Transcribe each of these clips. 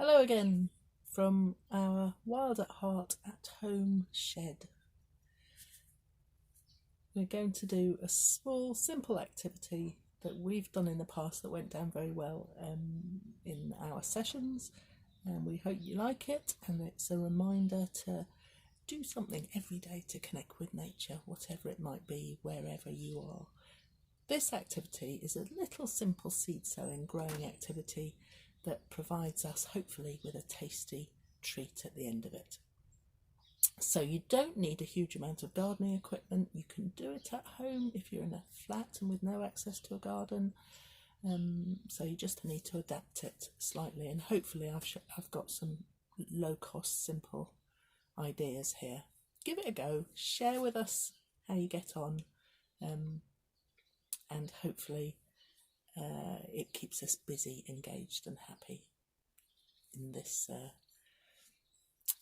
Hello again from our Wild at Heart at Home shed. We're going to do a small, simple activity that we've done in the past that went down very well in our sessions, and we hope you like it. And it's a reminder to do something every day to connect with nature, whatever it might be, wherever you are. This activity is a little simple seed sowing growing activity that provides us hopefully with a tasty treat at the end of it. So you don't need a huge amount of gardening equipment. You can do it at home if you're in a flat and with no access to a garden. So you just need to adapt it slightly, and hopefully I've got some low cost simple ideas here. Give it a go, share with us how you get on, and hopefully it keeps us busy, engaged and happy in this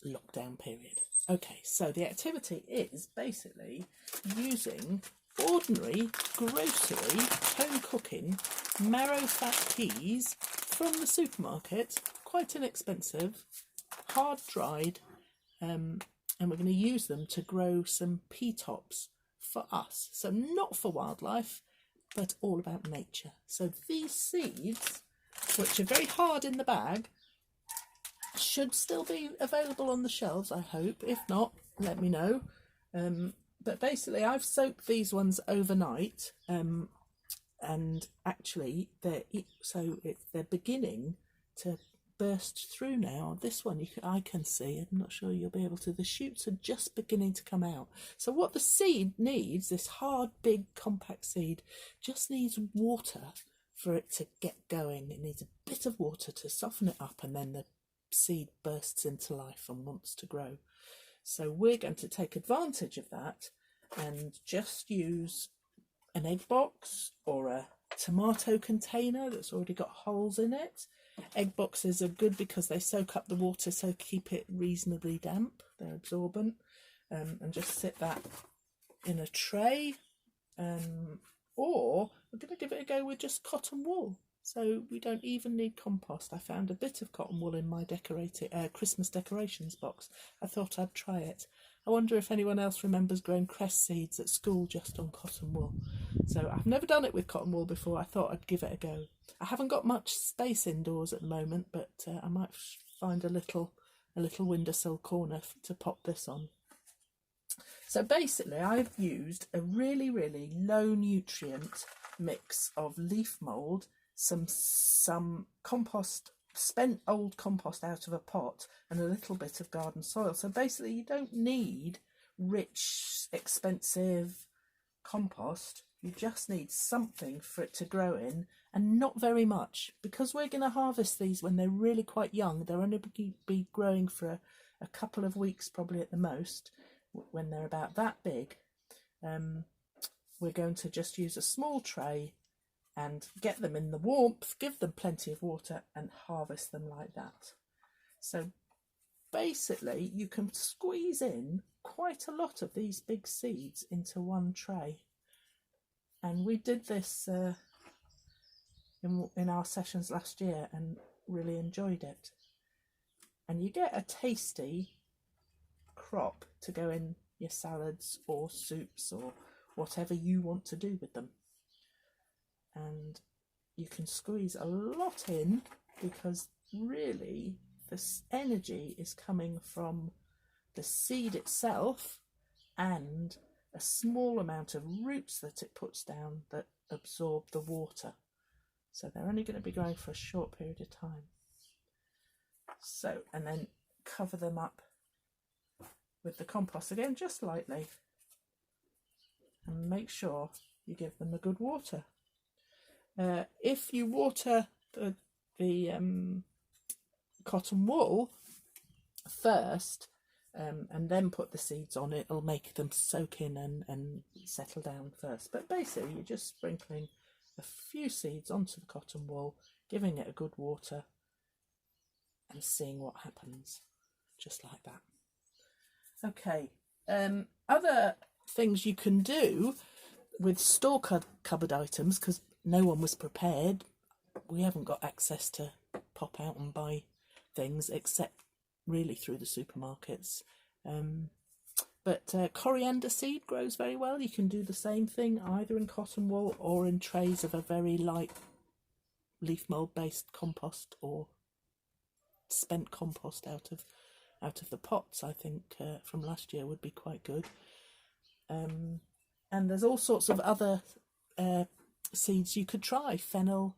lockdown period. Okay, so the activity is basically using ordinary grocery home cooking marrow fat peas from the supermarket, quite inexpensive, hard dried, and we're going to use them to grow some pea tops for us. So not for wildlife, but all about nature. So these seeds, which are very hard in the bag, should still be available on the shelves, I hope. If not, let me know. But basically, I've soaked these ones overnight, and actually they're beginning to burst through now. This one I can see. I'm not sure you'll be able to. The shoots are just beginning to come out. So what the seed needs, this hard, big, compact seed, just needs water for it to get going. It needs a bit of water to soften it up, and then the seed bursts into life and wants to grow. So we're going to take advantage of that and just use an egg box or a tomato container that's already got holes in it. Egg boxes are good because they soak up the water, so keep it reasonably damp. They're absorbent. And just sit that in a tray. Or we're going to give it a go with just cotton wool. So we don't even need compost. I found a bit of cotton wool in my Christmas decorations box. I thought I'd try it. I wonder if anyone else remembers growing cress seeds at school just on cotton wool. So I've never done it with cotton wool before. I thought I'd give it a go. I haven't got much space indoors at the moment, but I might find a little windowsill corner to pop this on. So basically, I've used a really, really low nutrient mix of leaf mould, some compost, spent old compost out of a pot, and a little bit of garden soil. So basically you don't need rich, expensive compost. You just need something for it to grow in, and not very much, because we're going to harvest these when they're really quite young. They're only be growing for a couple of weeks probably at the most. When they're about that big, we're going to just use a small tray and get them in the warmth, give them plenty of water, and harvest them like that. So basically you can squeeze in quite a lot of these big seeds into one tray, and we did this in our sessions last year and really enjoyed it. And you get a tasty crop to go in your salads or soups or whatever you want to do with them. And you can squeeze a lot in, because really this energy is coming from the seed itself and a small amount of roots that it puts down that absorb the water. So they're only going to be growing for a short period of time. So, and then cover them up with the compost again, just lightly, and make sure you give them a good water. If you water the cotton wool first and then put the seeds on, it'll make them soak in and settle down first. But basically you're just sprinkling a few seeds onto the cotton wool, giving it a good water, and seeing what happens, just like that. Okay, other things you can do with store cupboard items, because no one was prepared. We haven't got access to pop out and buy things except really through the supermarkets. But coriander seed grows very well. You can do the same thing either in cotton wool or in trays of a very light leaf mould based compost or spent compost out of the pots. I think from last year would be quite good. And there's all sorts of other seeds you could try: fennel,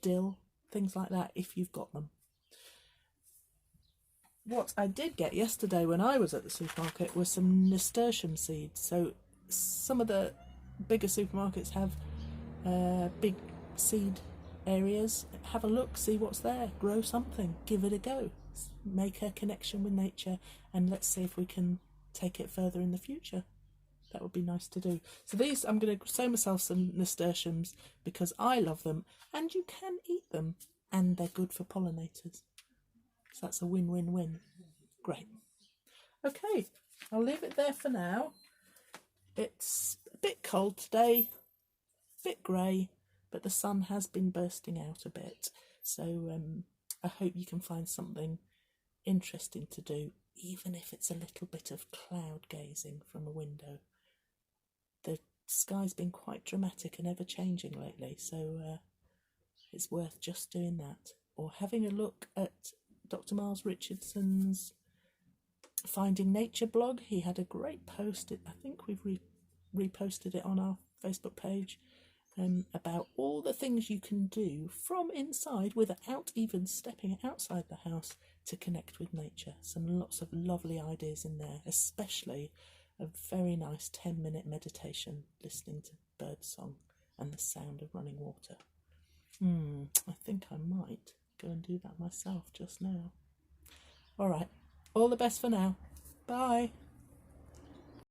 dill, things like that, if you've got them. What I did get yesterday when I was at the supermarket was some nasturtium seeds. So some of the bigger supermarkets have big seed areas. Have a look, see what's there, grow something, give it a go, make a connection with nature, and let's see if we can take it further in the future. That would be nice to do. So these, I'm going to sow myself some nasturtiums because I love them, and you can eat them, and they're good for pollinators. So that's a win-win-win. Great. Okay, I'll leave it there for now. It's a bit cold today, a bit grey, but the sun has been bursting out a bit. So I hope you can find something interesting to do, even if it's a little bit of cloud gazing from a window. The sky's been quite dramatic and ever-changing lately, so it's worth just doing that. Or having a look at Dr. Miles Richardson's Finding Nature blog. He had a great post. I think we've reposted it on our Facebook page about all the things you can do from inside without even stepping outside the house to connect with nature. Lots of lovely ideas in there, especially a very nice 10-minute meditation listening to birdsong and the sound of running water. I think I might go and do that myself just now. All right, all the best for now. Bye.